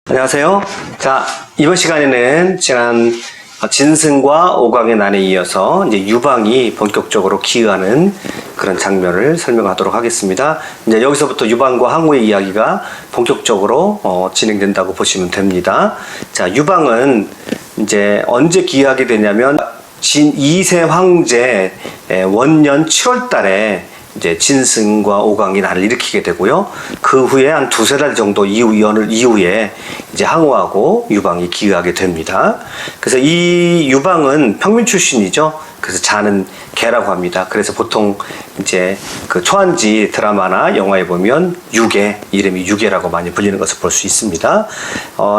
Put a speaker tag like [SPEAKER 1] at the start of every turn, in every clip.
[SPEAKER 1] 안녕하세요. 자, 이번 시간에는 지난 진승과 오광의 난에 이어서 이제 유방이 본격적으로 기여하는 그런 장면을 설명하도록 하겠습니다. 이제 여기서부터 유방과 항우의 이야기가 본격적으로 진행된다고 보시면 됩니다. 자, 유방은 이제 언제 기여하게 되냐면 진 2세 황제 원년 7월 달에 이제 진승과 오광이 난을 일으키게 되고요. 그 후에 한 두세 달 정도 이후에 이제 항우하고 유방이 기여하게 됩니다. 그래서 이 유방은 평민 출신이죠. 그래서 자는 개라고 합니다. 그래서 보통 이제 그 초한지 드라마나 영화에 보면 유개, 이름이 유개라고 많이 불리는 것을 볼 수 있습니다.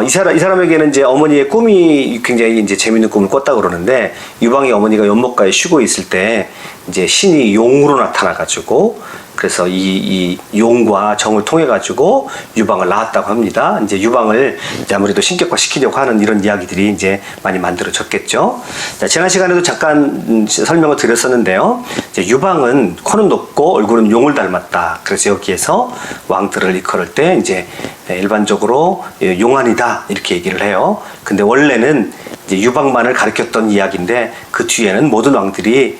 [SPEAKER 1] 이 사람에게는 이제 어머니의 꿈이 굉장히 이제 재밌는 꿈을 꿨다고 그러는데, 유방이 어머니가 연못가에 쉬고 있을 때 이제 신이 용으로 나타나가지고, 그래서 이 용과 정을 통해가지고 유방을 낳았다고 합니다. 이제 유방을 이제 아무래도 신격화시키려고 하는 이런 이야기들이 이제 많이 만들어졌겠죠. 자, 지난 시간에도 잠깐 설명을 드렸었는데요. 이제 유방은 코는 높고 얼굴은 용을 닮았다. 그래서 여기에서 왕들을 이끌을 때 이제 일반적으로 용안이다 이렇게 얘기를 해요. 근데 원래는 이제 유방만을 가리켰던 이야기인데, 그 뒤에는 모든 왕들이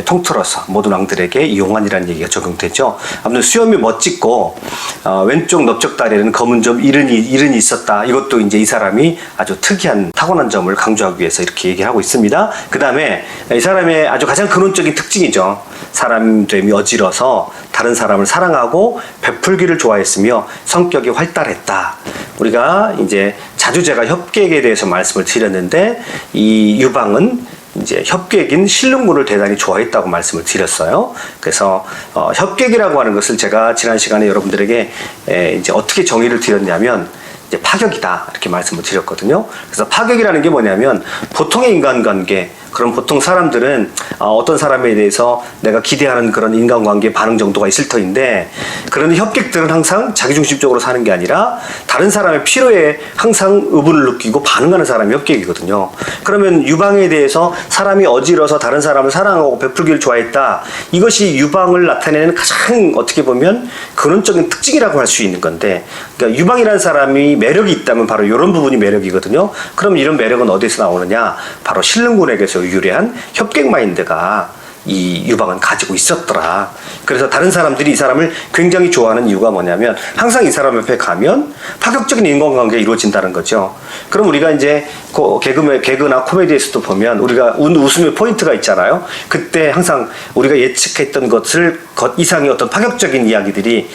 [SPEAKER 1] 통틀어서 모든 왕들에게 용안이라는 얘기가 적용되죠. 아무튼 수염이 멋지고 왼쪽 넓적다리에는 검은 점 이른이 있었다. 이것도 이제 이 사람이 아주 특이한 타고난 점을 강조하기 위해서 이렇게 얘기를 하고 있습니다. 그 다음에 이 사람의 아주 가장 근원적인 특징이죠. 사람됨이 어지러서 다른 사람을 사랑하고 베풀기를 좋아했으며 성격이 활달했다. 우리가 이제 자주 제가 협객에 대해서 말씀을 드렸는데, 이 유방은 이제 협객인 신릉군을 대단히 좋아했다고 말씀을 드렸어요. 그래서 협객이라고 하는 것을 제가 지난 시간에 여러분들에게 이제 어떻게 정의를 드렸냐면, 이제 파격이다 이렇게 말씀을 드렸거든요. 그래서 파격이라는 게 뭐냐면, 보통의 인간관계, 그럼 보통 사람들은 어떤 사람에 대해서 내가 기대하는 그런 인간관계 반응 정도가 있을 터인데, 그런 협객들은 항상 자기중심적으로 사는 게 아니라 다른 사람의 필요에 항상 의분을 느끼고 반응하는 사람이 협객이거든요. 그러면 유방에 대해서 사람이 어지러서 다른 사람을 사랑하고 베풀기를 좋아했다. 이것이 유방을 나타내는 가장 어떻게 보면 근원적인 특징이라고 할 수 있는 건데, 그러니까 유방이라는 사람이 매력이 있다면 바로 이런 부분이 매력이거든요. 그럼 이런 매력은 어디서 나오느냐? 바로 신릉군에게서 유래한 협객 마인드가 이 유방은 가지고 있었더라. 그래서 다른 사람들이 이 사람을 굉장히 좋아하는 이유가 뭐냐면, 항상 이 사람 옆에 가면 파격적인 인간관계가 이루어진다는 거죠. 그럼 우리가 이제 개그나 코미디에서도 보면 우리가 웃음의 포인트가 있잖아요. 그때 항상 우리가 예측했던 것을 이상의 어떤 파격적인 이야기들이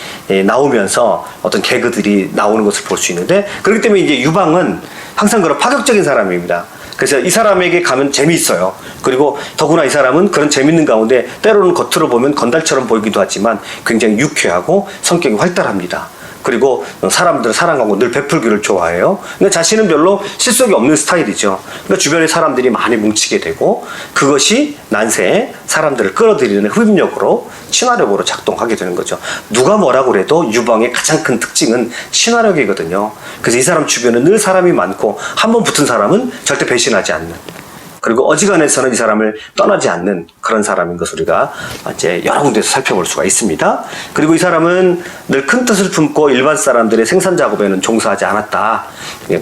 [SPEAKER 1] 나오면서 어떤 개그들이 나오는 것을 볼 수 있는데, 그렇기 때문에 이제 유방은 항상 그런 파격적인 사람입니다. 그래서 이 사람에게 가면 재미있어요. 그리고 더구나 이 사람은 그런 재밌는 가운데 때로는 겉으로 보면 건달처럼 보이기도 하지만 굉장히 유쾌하고 성격이 활달합니다. 그리고 사람들을 사랑하고 늘 베풀기를 좋아해요. 근데 자신은 별로 실속이 없는 스타일이죠. 그러니까 주변에 사람들이 많이 뭉치게 되고, 그것이 난세에 사람들을 끌어들이는 흡입력으로, 친화력으로 작동하게 되는 거죠. 누가 뭐라고 그래도 유방의 가장 큰 특징은 친화력이거든요. 그래서 이 사람 주변에 늘 사람이 많고, 한번 붙은 사람은 절대 배신하지 않는, 그리고 어지간해서는 이 사람을 떠나지 않는 그런 사람인 것을 우리가 이제 여러 군데서 살펴볼 수가 있습니다. 그리고 이 사람은 늘 큰 뜻을 품고 일반 사람들의 생산 작업에는 종사하지 않았다.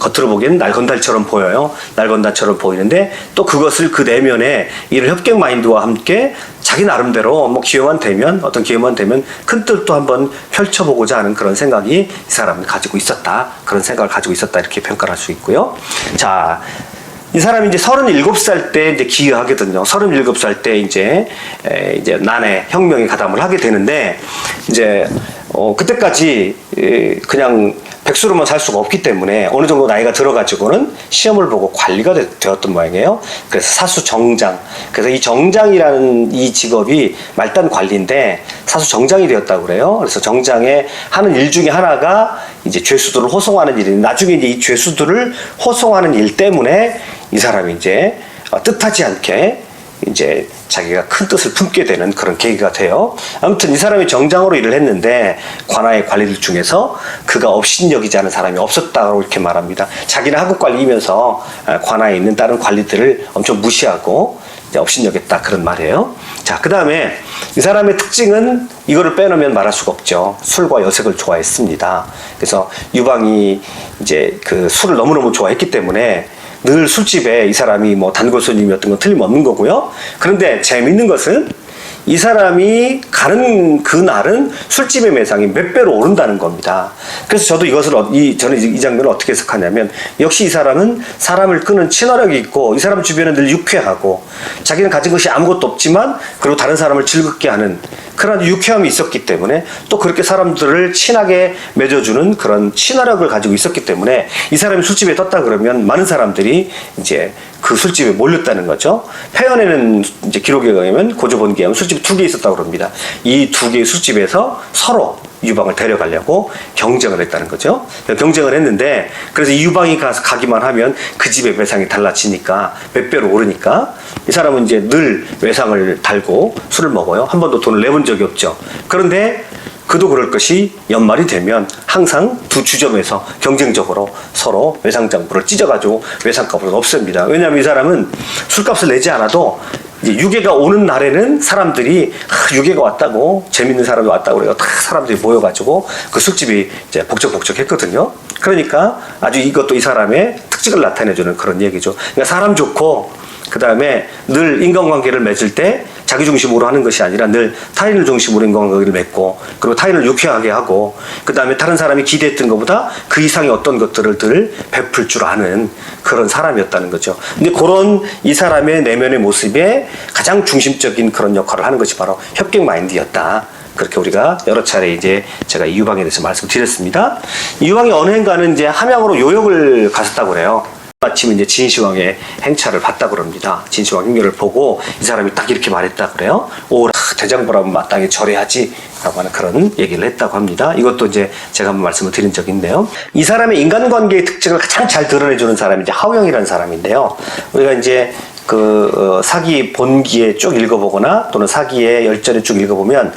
[SPEAKER 1] 겉으로 보기에는 날건달처럼 보여요. 날건달처럼 보이는데, 또 그것을 그 내면에 이런 협객 마인드와 함께 자기 나름대로 기회만 되면, 어떤 기회만 되면 큰 뜻도 한번 펼쳐보고자 하는 그런 생각이 이 사람은 가지고 있었다. 그런 생각을 가지고 있었다. 이렇게 평가를 할 수 있고요. 자, 이 사람이 이제 37살 때 이제 기여하거든요. 37살 때 이제 난에 혁명에 가담을 하게 되는데, 이제 그때까지 그냥 백수로만 살 수가 없기 때문에 어느 정도 나이가 들어가지고는 시험을 보고 관리가 되었던 모양이에요. 그래서 사수 정장. 그래서 이 정장이라는 이 직업이 말단 관리인데 사수 정장이 되었다고 그래요. 그래서 정장에 하는 일 중에 하나가 이제 죄수들을 호송하는 일인데, 나중에 이제 이 죄수들을 호송하는 일 때문에 이 사람이 이제 뜻하지 않게 이제 자기가 큰 뜻을 품게 되는 그런 계기가 돼요. 아무튼 이 사람이 정장으로 일을 했는데, 관아의 관리들 중에서 그가 업신여기지 않은 사람이 없었다고 이렇게 말합니다. 자기는 하급 관리이면서 관아에 있는 다른 관리들을 엄청 무시하고 이제 업신여겼다, 그런 말이에요. 자, 그 다음에 이 사람의 특징은 이거를 빼놓으면 말할 수가 없죠. 술과 여색을 좋아했습니다. 그래서 유방이 이제 그 술을 너무너무 좋아했기 때문에 늘 술집에 이 사람이 뭐 단골 손님이었던 건 틀림없는 거고요. 그런데 재미있는 것은 이 사람이 가는 그 날은 술집의 매상이 몇 배로 오른다는 겁니다. 그래서 저도 저는 이 장면을 어떻게 해석하냐면, 역시 이 사람은 사람을 끄는 친화력이 있고, 이 사람 주변은 늘 유쾌하고, 자기는 가진 것이 아무것도 없지만, 그리고 다른 사람을 즐겁게 하는 그런 유쾌함이 있었기 때문에, 또 그렇게 사람들을 친하게 맺어주는 그런 친화력을 가지고 있었기 때문에, 이 사람이 술집에 떴다 그러면 많은 사람들이 이제 그 술집에 몰렸다는 거죠. 폐연에는 이제 기록에 의하면 고조본기에 하면 술집 2개 있었다고 그럽니다. 이 2개의 술집에서 서로 유방을 데려가려고 경쟁을 했다는 거죠. 경쟁을 했는데, 그래서 이 유방이 가기만 하면 그 집의 매상이 달라지니까, 몇 배로 오르니까, 이 사람은 이제 늘 외상을 달고 술을 먹어요. 한 번도 돈을 내본 적이 없죠. 그런데 그도 그럴 것이 연말이 되면 항상 두 주점에서 경쟁적으로 서로 외상장부를 찢어가지고 외상값을 없앱니다. 왜냐하면 이 사람은 술값을 내지 않아도 이제 유괴가 오는 날에는 사람들이 유괴가 왔다고, 재밌는 사람이 왔다고 그래요. 다 사람들이 모여가지고 그 술집이 이제 복적복적했거든요. 그러니까 아주 이것도 이 사람의 특징을 나타내주는 그런 얘기죠. 그러니까 사람 좋고, 그 다음에 늘 인간관계를 맺을 때 자기 중심으로 하는 것이 아니라 늘 타인을 중심으로 인간관계를 맺고, 그리고 타인을 유쾌하게 하고, 그 다음에 다른 사람이 기대했던 것보다 그 이상의 어떤 것들을 늘 베풀 줄 아는 그런 사람이었다는 거죠. 근데 그런 이 사람의 내면의 모습에 가장 중심적인 그런 역할을 하는 것이 바로 협객 마인드였다. 그렇게 우리가 여러 차례 이제 제가 이 유방에 대해서 말씀드렸습니다. 이 유방이 어느 해인가는 이제 함양으로 요역을 갔었다고 그래요. 마침 이제 진시황의 행차를 봤다고 그럽니다. 진시황 행렬을 보고 이 사람이 딱 이렇게 말했다 그래요. 오라 대장보라면 마땅히 절해하지 라고 하는 그런 얘기를 했다고 합니다. 이것도 이제 제가 한번 말씀을 드린 적이 있는데요. 이 사람의 인간관계의 특징을 가장 잘 드러내주는 사람이 이제 하우영이라는 사람인데요. 우리가 이제 사기 본기에 쭉 읽어보거나 또는 사기의 열전에 쭉 읽어보면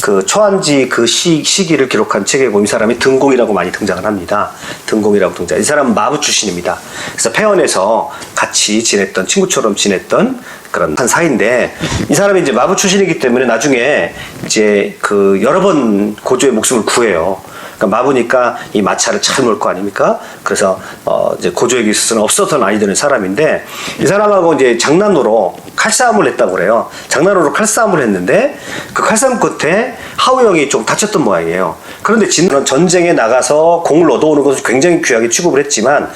[SPEAKER 1] 그 초안지 그 시기를 기록한 책에 보면 이 사람이 등공이라고 많이 등장을 합니다. 등공이라고 등장. 이 사람은 마부 출신입니다. 그래서 폐원에서 같이 지냈던, 친구처럼 지냈던 그런 한 사이인데, 이 사람이 이제 마부 출신이기 때문에 나중에 이제 그 여러 번 고조의 목숨을 구해요. 그러니까 마부니까 이 마차를 잘 몰 거 아닙니까? 그래서 이제 고조에게 있어서는 없었던 아이 되는 사람인데, 이 사람하고 이제 장난으로 칼싸움을 했다고 그래요. 장난으로 칼싸움을 했는데 그 칼싸움 끝에 하우영이 좀 다쳤던 모양이에요. 그런데 전쟁에 나가서 공을 얻어오는 것을 굉장히 귀하게 취급을 했지만,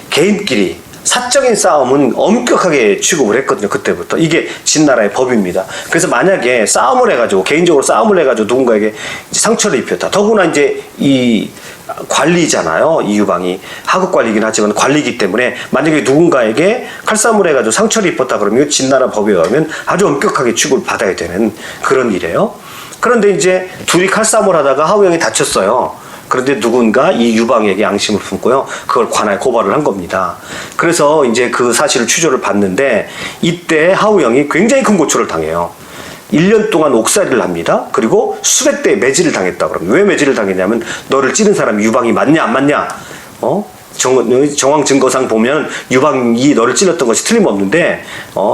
[SPEAKER 1] 개인끼리 사적인 싸움은 엄격하게 취급을 했거든요. 그때부터. 이게 진나라의 법입니다. 그래서 만약에 싸움을 해가지고, 개인적으로 싸움을 해가지고 누군가에게 상처를 입혔다. 더구나 이제 이 관리잖아요. 이 유방이 하급 관리긴 하지만 관리이기 때문에 만약에 누군가에게 칼싸움을 해가지고 상처를 입혔다 그러면 진나라 법에 의하면 아주 엄격하게 취급을 받아야 되는 그런 일이에요. 그런데 이제 둘이 칼싸움을 하다가 하우영이 다쳤어요. 그런데 누군가 이 유방에게 양심을 품고요, 그걸 관하에 고발을 한 겁니다. 그래서 이제 그 사실을 추조를 받는데, 이때 하우영이 굉장히 큰 고초를 당해요. 1년 동안 옥살이를 합니다. 그리고 수백 대의 매질을 당했다고 합니다. 왜 매질을 당했냐면, 너를 찌른 사람이 유방이 맞냐 안 맞냐, 정황 증거상 보면 유방이 너를 찔렀던 것이 틀림없는데,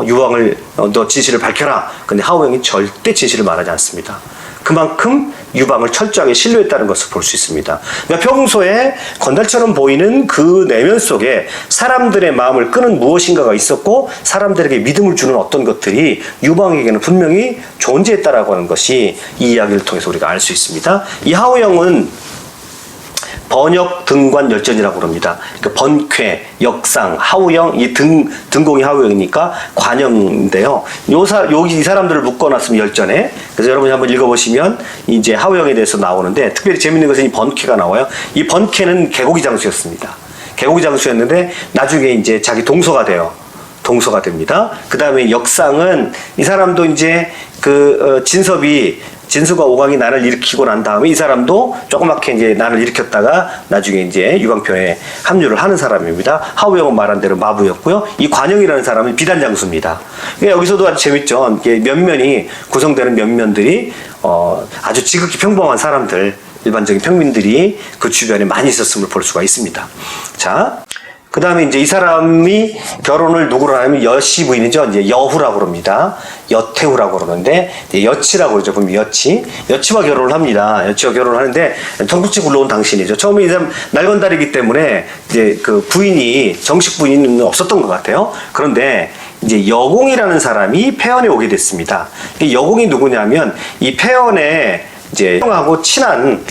[SPEAKER 1] 유방을 너 진실을 밝혀라. 근데 하우영이 절대 진실을 말하지 않습니다. 그만큼 유방을 철저하게 신뢰했다는 것을 볼 수 있습니다. 그러니까 평소에 건달처럼 보이는 그 내면 속에 사람들의 마음을 끄는 무엇인가가 있었고, 사람들에게 믿음을 주는 어떤 것들이 유방에게는 분명히 존재했다라고 하는 것이 이 이야기를 통해서 우리가 알 수 있습니다. 이 하우영은 번역 등관 열전이라고 그럽니다. 그러니까 번쾌, 역상, 하우영, 이 등공이 하우영이니까 관영인데요. 이 사람들을 묶어놨으면 열전에. 그래서 여러분이 한번 읽어보시면 이제 하우영에 대해서 나오는데, 특별히 재밌는 것은 이 번쾌가 나와요. 이 번쾌는 개고기 장수였습니다. 개고기 장수였는데 나중에 이제 자기 동서가 돼요. 동서가 됩니다. 그 다음에 역상은 이 사람도 이제 진수가 오광이 난을 일으키고 난 다음에 이 사람도 조그맣게 이제 난을 일으켰다가 나중에 이제 유방편에 합류를 하는 사람입니다. 하우영은 말한 대로 마부였고요. 이 관영이라는 사람은 비단장수입니다. 그러니까 여기서도 아주 재밌죠. 이게 면면이 구성되는 면면들이 아주 지극히 평범한 사람들, 일반적인 평민들이 그 주변에 많이 있었음을 볼 수가 있습니다. 자, 그 다음에 이제 이 사람이 결혼을 누구로 하냐면 여씨 부인이죠. 이제 여후라고 그럽니다. 여태후라고 그러는데, 여치라고 그러죠. 그럼 여치와 결혼을 합니다. 여치와 결혼을 하는데, 전국지 굴러온 당신이죠. 처음에 이 사람 날건달이기 때문에, 이제 그 부인이, 정식 부인은 없었던 것 같아요. 그런데, 이제 여공이라는 사람이 폐연에 오게 됐습니다. 이 여공이 누구냐면, 이 폐연에 이제 하고 친한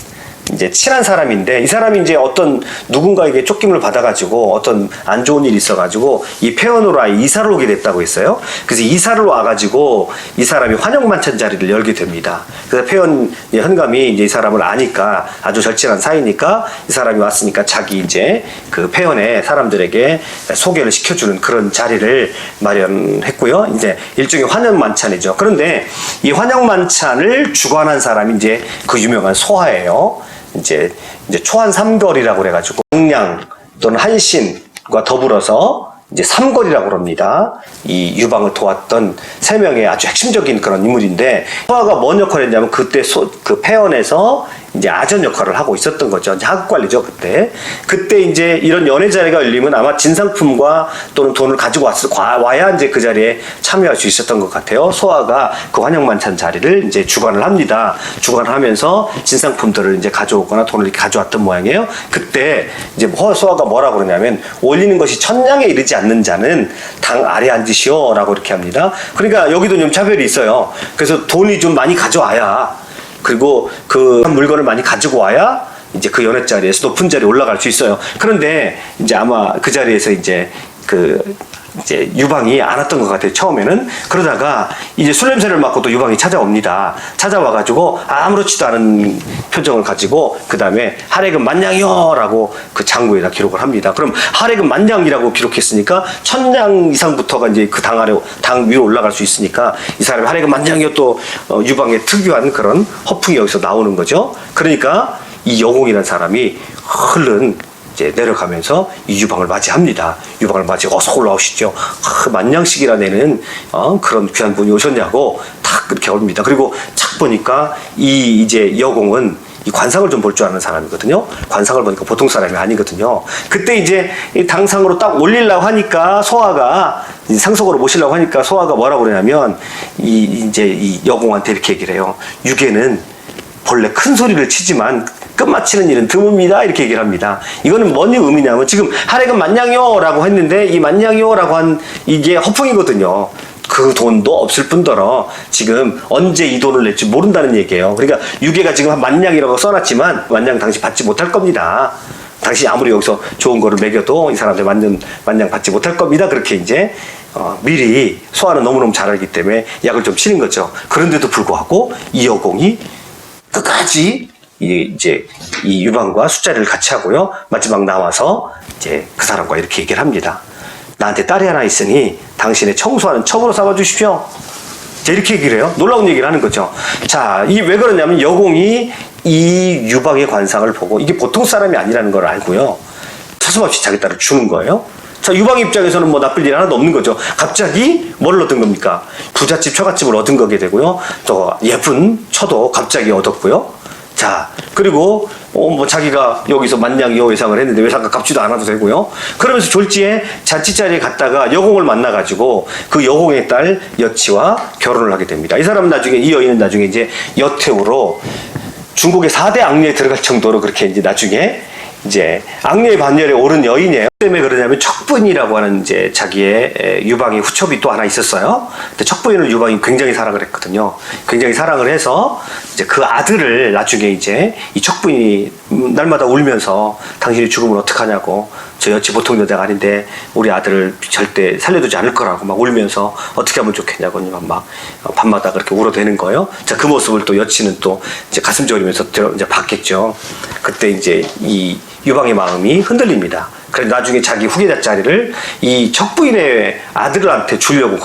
[SPEAKER 1] 사람인데, 이 사람이 이제 어떤 누군가에게 쫓김을 받아가지고 어떤 안 좋은 일이 있어가지고 이 폐원으로 아예 이사를 오게 됐다고 했어요. 그래서 이사를 와가지고 이 사람이 환영만찬 자리를 열게 됩니다. 그래서 폐원 현감이 이제 이 사람을 아니까, 아주 절친한 사이니까 이 사람이 왔으니까 자기 이제 그 폐원의 사람들에게 소개를 시켜주는 그런 자리를 마련했고요. 이제 일종의 환영만찬이죠. 그런데 이 환영만찬을 주관한 사람이 이제 그 유명한 소하예요. 이제 초한 삼걸이라고 그래가지고 공양 또는 한신과 더불어서 이제 삼걸이라고 합니다. 이 유방을 도왔던 세 명의 아주 핵심적인 그런 인물인데, 소하가 뭔 역할을 했냐면 그때 그 폐원에서 이제 아전 역할을 하고 있었던 거죠. 이제 하급 관리죠, 그때. 그때 이제 이런 연회 자리가 열리면 아마 진상품과 또는 돈을 가지고 와야 이제 그 자리에 참여할 수 있었던 것 같아요. 소하가 그 환영만찬 자리를 이제 주관을 합니다. 주관을 하면서 진상품들을 이제 가져오거나 돈을 이렇게 가져왔던 모양이에요. 그때 이제 소하가 뭐라고 그러냐면, 올리는 것이 천냥에 이르지 않는 자는 당 아래 앉으시오 라고 이렇게 합니다. 그러니까 여기도 좀 차별이 있어요. 그래서 돈이 좀 많이 가져와야, 그리고 그 물건을 많이 가지고 와야 이제 그 연회 자리에서 높은 자리에 올라갈 수 있어요. 그런데 이제 아마 그 자리에서 이제 유방이 안 왔던 것 같아요, 처음에는. 그러다가 이제 술 냄새를 맡고 또 유방이 찾아옵니다. 찾아와가지고 아무렇지도 않은 표정을 가지고, 그 다음에 하래금 만냥이요 라고 그 장부에다 기록을 합니다. 그럼 하래금 만냥이라고 기록했으니까 1000냥 이상부터가 이제 그 당 위로 올라갈 수 있으니까 이 사람이 하래금 만냥이요, 또 유방의 특유한 그런 허풍이 여기서 나오는 거죠. 그러니까 이 여공이라는 사람이 얼른 이제 내려가면서 이 유방을 맞이합니다. 유방을 맞이, 어서 올라오시죠. 만냥씩이라는 애는 그런 귀한 분이 오셨냐고 탁 그렇게 옵니다. 그리고 착 보니까 이제 여공은 이 관상을 좀 볼 줄 아는 사람이거든요. 관상을 보니까 보통 사람이 아니거든요. 그때 이제 이 당상으로 딱 올리려고 하니까 소하가, 상속으로 모시려고 하니까 소하가 뭐라고 그러냐면, 이제 이 여공한테 이렇게 얘기를 해요. 유괴는 본래 큰 소리를 치지만 끝마치는 일은 드뭅니다. 이렇게 얘기를 합니다. 이거는 뭔 의미냐면, 지금 하래금 만냥이요 라고 했는데, 이 만냥이요 라고 한 이게 허풍이거든요. 그 돈도 없을 뿐더러 지금 언제 이 돈을 낼지 모른다는 얘기예요. 그러니까 유괴가 지금 한 만냥이라고 써놨지만 만냥 당신 받지 못할 겁니다. 당신이 아무리 여기서 좋은 거를 먹여도 이 사람들 만냥 받지 못할 겁니다. 그렇게 이제 미리 소화는 너무너무 잘 알기 때문에 약을 좀 치는 거죠. 그런데도 불구하고 이 여공이 끝까지 이제 이 유방과 술자리를 같이 하고요. 마지막 나와서 이제 그 사람과 이렇게 얘기를 합니다. 나한테 딸이 하나 있으니 당신의 청소하는 첩으로 삼아 주십시오. 이렇게 얘기를 해요. 놀라운 얘기를 하는 거죠. 자, 이게 왜 그러냐면 여공이 이 유방의 관상을 보고 이게 보통 사람이 아니라는 걸 알고요. 서슴없이 자기 딸을 주는 거예요. 자, 유방 입장에서는 뭐 나쁠 일 하나도 없는 거죠. 갑자기 뭘 얻은 겁니까? 부잣집, 처갓집을 얻은 거게 되고요. 또 예쁜 처도 갑자기 얻었고요. 자, 그리고 뭐 자기가 여기서 만냥이요 외상을 했는데 외상값 갚지도 않아도 되고요. 그러면서 졸지에 자취자리에 갔다가 여공을 만나가지고 그 여공의 딸 여치와 결혼을 하게 됩니다. 이 사람은 나중에, 이 여인은 나중에 이제 여태우로 중국의 4대 악녀에 들어갈 정도로 그렇게 이제 나중에 이제 악녀의 반열에 오른 여인이에요. 때문에 그러냐면 척부인이라고 하는 이제 자기의 유방의 후첩이 또 하나 있었어요. 근데 척부인을 유방이 굉장히 사랑을 했거든요. 굉장히 사랑을 해서 이제 그 아들을 나중에 이제 이 척부인이 날마다 울면서 당신이 죽으면 어떡하냐고, 저 여치 보통 여자가 아닌데 우리 아들을 절대 살려두지 않을 거라고 막 울면서 어떻게 하면 좋겠냐고 막 밤마다 그렇게 울어대는 거예요. 자, 그 모습을 또 여치는 또 이제 가슴 졸이면서 이제 봤겠죠. 그때 이제 이 유방의 마음이 흔들립니다. 그래서 나중에 자기 후계자 자리를 이 척부인의 아들한테 주려고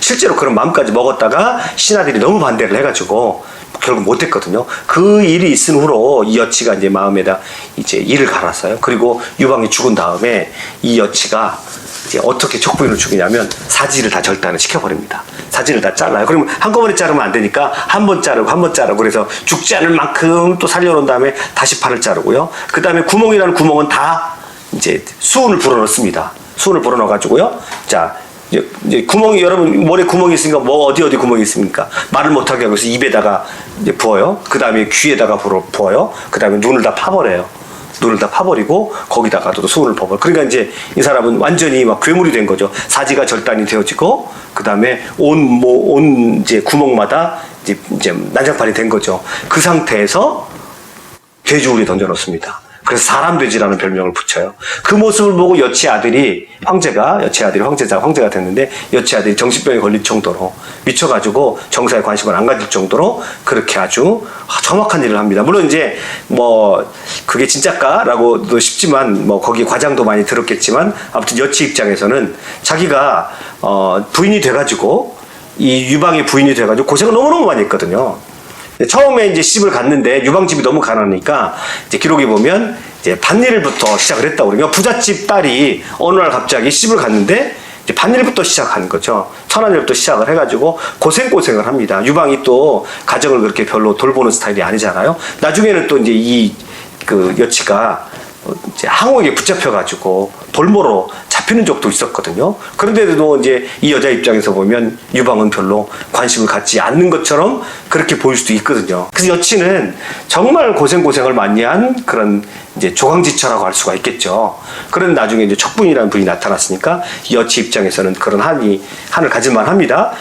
[SPEAKER 1] 실제로 그런 마음까지 먹었다가 신하들이 너무 반대를 해가지고 결국 못했거든요. 그 일이 있은 후로 이 여치가 이제 마음에다 이제 이를 갈았어요. 그리고 유방이 죽은 다음에 이 여치가 이제 어떻게 척부인을 죽이냐면 사지를 다 절단을 시켜버립니다. 사지를 다 잘라요. 그러면 한꺼번에 자르면 안 되니까 한 번 자르고 그래서 죽지 않을 만큼 또 살려놓은 다음에 다시 팔을 자르고요. 그 다음에 구멍이라는 구멍은 다 이제 수은을 불어넣습니다. 수은을 불어넣어가지고요. 자, 이제 구멍이, 여러분 머리에 구멍이 있으니까 뭐 어디 구멍이 있습니까? 말을 못하게 하고 입에다가 이제 부어요. 그 다음에 귀에다가 부어요. 그 다음에 눈을 다 파버려요. 눈을 다 파버리고 거기다가 또 수은을 퍼버려. 그러니까 이제 이 사람은 완전히 막 괴물이 된 거죠. 사지가 절단이 되어지고 그 다음에 온 이제 구멍마다 이제 난장판이 된 거죠. 그 상태에서 돼지우리에 던져놓습니다. 그래서 사람 돼지라는 별명을 붙여요. 그 모습을 보고 여치 아들이 황제가 됐는데 여치 아들이 정신병에 걸릴 정도로 미쳐가지고 정사에 관심을 안 가질 정도로 그렇게 아주 정확한 일을 합니다. 물론 이제 뭐 그게 진짜까라고도 싶지만 뭐 거기 과장도 많이 들었겠지만 아무튼 여치 입장에서는 자기가 부인이 돼가지고 이 유방의 부인이 돼가지고 고생을 너무너무 많이 했거든요. 처음에 이제 시집을 갔는데 유방집이 너무 가난하니까 이제 기록에 보면 이제 밭일부터 시작을 했다고 그러니까 부잣집 딸이 어느 날 갑자기 시집을 갔는데 이제 밭일부터 시작한 거죠. 천안일부터 시작을 해가지고 고생을 합니다. 유방이 또 가정을 그렇게 별로 돌보는 스타일이 아니잖아요. 나중에는 또 이제 그 여치가 이제 항우에게 붙잡혀가지고 돌모로 잡히는 적도 있었거든요. 그런데도 이제 이 여자 입장에서 보면 유방은 별로 관심을 갖지 않는 것처럼 그렇게 보일 수도 있거든요. 그래서 여치는 정말 고생을 많이 한 그런 이제 조강지처라고 할 수가 있겠죠. 그런데 나중에 이제 척분이라는 분이 나타났으니까 여치 입장에서는 그런 한을 가질만 합니다.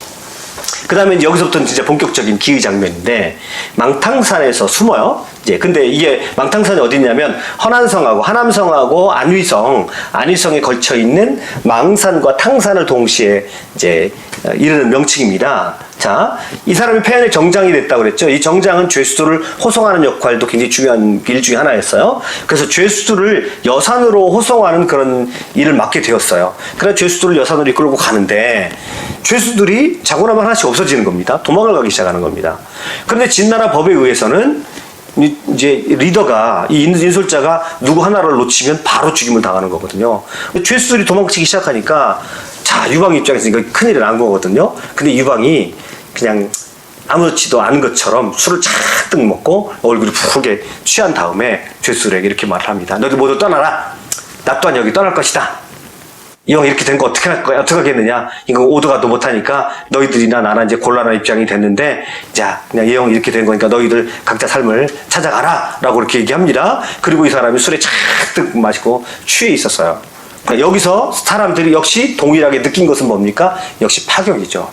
[SPEAKER 1] 그 다음에 여기서부터는 진짜 본격적인 기의 장면인데 망탕산에서 숨어요. 이제 근데 이게 망탕산이 어디냐면 허난성하고 하남성하고 안위성에 걸쳐 있는 망산과 탕산을 동시에 이제 이르는 명칭입니다. 자, 이 사람이 폐연의 정장이 됐다고 그랬죠. 이 정장은 죄수들을 호송하는 역할도 굉장히 중요한 일 중에 하나였어요. 그래서 죄수들을 여산으로 호송하는 그런 일을 맡게 되었어요. 그래서 죄수들을 여산으로 이끌고 가는데 죄수들이 자고 나면 하나씩 없어지는 겁니다. 도망을 가기 시작하는 겁니다. 그런데 진나라 법에 의해서는 이제 리더가 이 인솔자가 누구 하나를 놓치면 바로 죽임을 당하는 거거든요. 죄수들이 도망치기 시작하니까 자, 유방 입장에서 이거 큰일이 난 거거든요. 근데 유방이 그냥 아무렇지도 않은 것처럼 술을 잔뜩 먹고 얼굴이 푸르게 취한 다음에 죄수들에게 이렇게 말을 합니다. 너희들 모두 떠나라. 나 또한 여기 떠날 것이다. 이왕 이렇게 된 거 어떻게 할 거야? 어떻게 하겠느냐? 이거 오도가도 못하니까 너희들이나 나나 이제 곤란한 입장이 됐는데, 자, 그냥 이왕 이렇게 된 거니까 너희들 각자 삶을 찾아가라. 라고 이렇게 얘기합니다. 그리고 이 사람이 술에 잔뜩 마시고 취해 있었어요. 그러니까 여기서 사람들이 역시 동일하게 느낀 것은 뭡니까? 역시 파격이죠.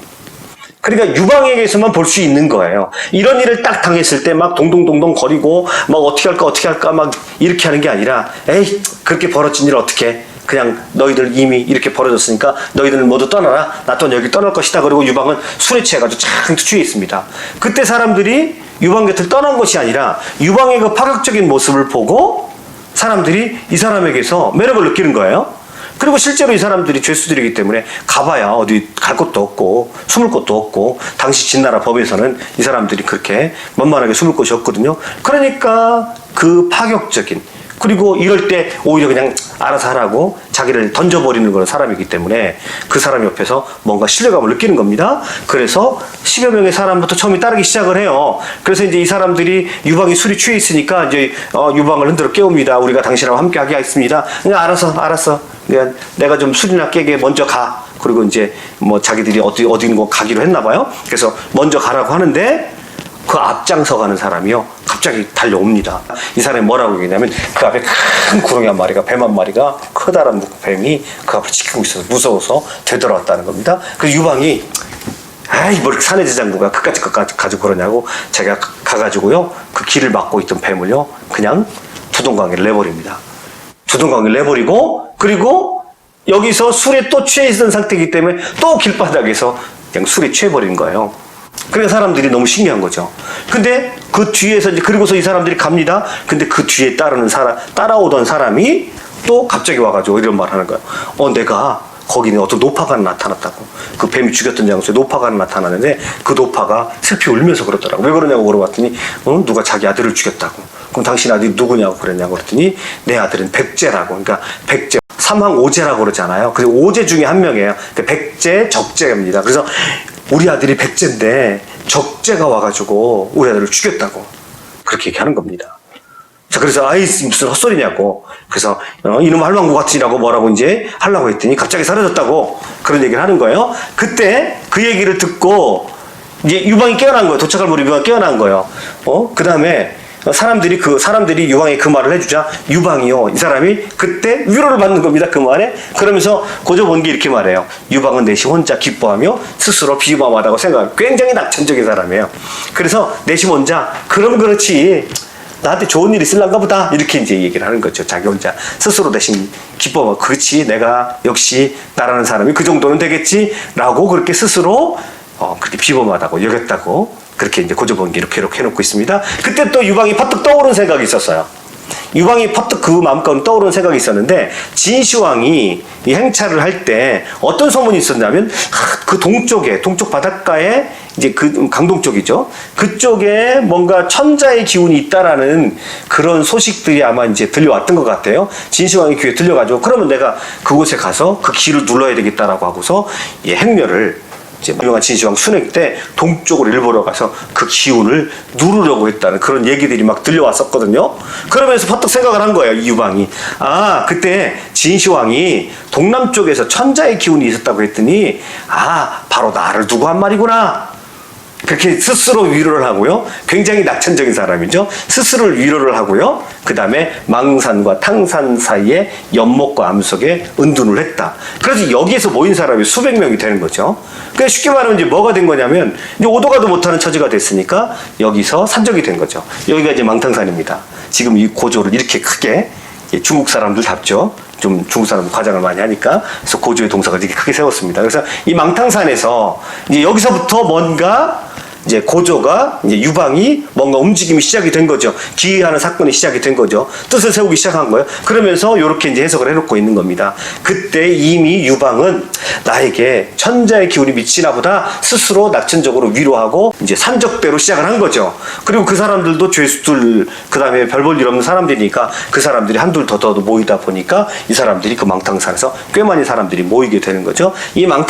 [SPEAKER 1] 그러니까 유방에게서만 볼 수 있는 거예요. 이런 일을 딱 당했을 때 막 동동동동 거리고 막 어떻게 할까 막 이렇게 하는 게 아니라 에이, 그렇게 벌어진 일 어떻게 그냥 너희들 이미 이렇게 벌어졌으니까 너희들은 모두 떠나라. 나 또한 여기 떠날 것이다. 그리고 유방은 술에 취해가지고 쫙 취해 있습니다. 그때 사람들이 유방 곁을 떠난 것이 아니라 유방의 그 파격적인 모습을 보고 사람들이 이 사람에게서 매력을 느끼는 거예요. 그리고 실제로 이 사람들이 죄수들이기 때문에 가봐야 어디 갈 곳도 없고 숨을 곳도 없고 당시 진나라 법에서는 이 사람들이 그렇게 만만하게 숨을 곳이 없거든요. 그러니까 그 파격적인 그리고 이럴 때 오히려 그냥 알아서 하라고 자기를 던져버리는 그런 사람이기 때문에 그 사람 옆에서 뭔가 신뢰감을 느끼는 겁니다. 그래서 10여 명의 사람부터 처음에 따르기 시작을 해요. 그래서 이제 이 사람들이 유방이 술이 취해 있으니까 이제 유방을 흔들어 깨웁니다. 우리가 당신하고 함께 하게 하겠습니다. 그냥 알았어. 내가 좀 술이나 깨게 먼저 가. 그리고 이제 뭐 자기들이 어디 가기로 했나 봐요. 그래서 먼저 가라고 하는데 그 앞장서 가는 사람이요. 갑자기 달려옵니다. 이 사람이 뭐라고 얘기냐면 그 앞에 큰 구렁이 한 마리가 뱀 한 마리가 커다란 뱀이 그 앞을 지키고 있어서 무서워서 되돌아왔다는 겁니다. 그래서 유방이 아이 뭘 사내 지장부가 그까짓 것까지 가지고 그러냐고 자기가 가가지고요. 그 길을 막고 있던 뱀을요. 그냥 두동강에 내버립니다. 두동강에 내버리고 그리고 여기서 술에 또 취해 있던 상태이기 때문에 또 길바닥에서 그냥 술에 취해버린 거예요. 그러니까 사람들이 너무 신기한 거죠. 근데 그 뒤에서 이제 그리고서 이 사람들이 갑니다. 근데 그 뒤에 따라오던 사람이 또 갑자기 와가지고 이런 말 하는 거예요. 내가 거기는 어떤 노파가 나타났다고. 그 뱀이 죽였던 장소에 노파가 나타나는데 그 노파가 슬피 울면서 그러더라고. 왜 그러냐고 물어봤더니 누가 자기 아들을 죽였다고. 그럼 당신 아들이 누구냐고 그랬냐고 그랬더니 내 아들은 백제라고. 그러니까 백제 삼황 오제라고 그러잖아요. 그래서 오제 중에 한 명이에요. 백제 적제입니다. 그래서 우리 아들이 백제인데 적제가 와가지고 우리 아들을 죽였다고 그렇게 얘기하는 겁니다. 자, 그래서 아이 무슨 헛소리냐고. 그래서 이놈 할망구 같으니라고 뭐라고 이제 하려고 했더니 갑자기 사라졌다고 그런 얘기를 하는 거예요. 그때 그 얘기를 듣고 이제 유방이 깨어난 거예요. 도착할 무렵 유방이 깨어난 거예요. 그 다음에 사람들이 유방에 그 말을 해주자 유방이요. 이 사람이 그때 위로를 받는 겁니다. 그 말에. 그러면서 고조본기 이렇게 말해요. 유방은 내시 혼자 기뻐하며 스스로 비범하다고 생각해요. 굉장히 낙천적인 사람이에요. 그래서 내심 혼자 그럼 그렇지. 나한테 좋은 일 있을란가 보다. 이렇게 이제 얘기를 하는 거죠. 자기 혼자 스스로 대신 기뻐하고 그렇지. 내가 역시 나라는 사람이 그 정도는 되겠지. 라고 그렇게 스스로 그렇게 비범하다고 여겼다고 그렇게 이제 고조본기 이렇게 해놓고 있습니다. 그때 또 유방이 퍼뜩 떠오른 생각이 있었어요. 유방이 퍼뜩 그 마음가운데 떠오르는 생각이 있었는데 진시황이 이 행차를 할 때 어떤 소문이 있었냐면 그 동쪽 바닷가에 이제 그 강동 쪽이죠. 그쪽에 뭔가 천자의 기운이 있다라는 그런 소식들이 아마 이제 들려왔던 것 같아요. 진시황이 귀에 들려가지고 그러면 내가 그곳에 가서 그 기를 눌러야 되겠다라고 하고서 이 행렬을 이제 유명한 진시황 순회 때 동쪽으로 일보러 가서 그 기운을 누르려고 했다는 그런 얘기들이 막 들려왔었거든요. 그러면서 퍼뜩 생각을 한 거예요. 이 유방이. 그때 진시황이 동남쪽에서 천자의 기운이 있었다고 했더니 바로 나를 두고 한 말이구나. 그렇게 스스로 위로를 하고요. 굉장히 낙천적인 사람이죠. 스스로를 위로를 하고요. 그 다음에 망산과 탕산 사이에 연못과 암석에 은둔을 했다. 그래서 여기에서 모인 사람이 수백 명이 되는 거죠. 그러니까 쉽게 말하면 이제 뭐가 된 거냐면 이제 오도 가도 못하는 처지가 됐으니까 여기서 산적이 된 거죠. 여기가 이제 망탕산입니다. 지금 이 고조를 이렇게 크게 중국 사람들 잡죠. 좀 중국 사람들 과장을 많이 하니까 그래서 고조의 동사가 이렇게 크게 세웠습니다. 그래서 이 망탕산에서 이제 여기서부터 뭔가 이제 고조가 이제 유방이 뭔가 움직임이 시작이 된 거죠. 기이하는 사건이 시작이 된 거죠. 뜻을 세우기 시작한 거예요. 그러면서 이렇게 이제 해석을 해놓고 있는 겁니다. 그때 이미 유방은 나에게 천자의 기운이 미치나 보다 스스로 낙천적으로 위로하고 이제 산적대로 시작을 한 거죠. 그리고 그 사람들도 죄수들 그 다음에 별 볼 일 없는 사람들이니까 그 사람들이 한둘 더 모이다 보니까 이 사람들이 그 망탕산에서 꽤 많은 사람들이 모이게 되는 거죠. 이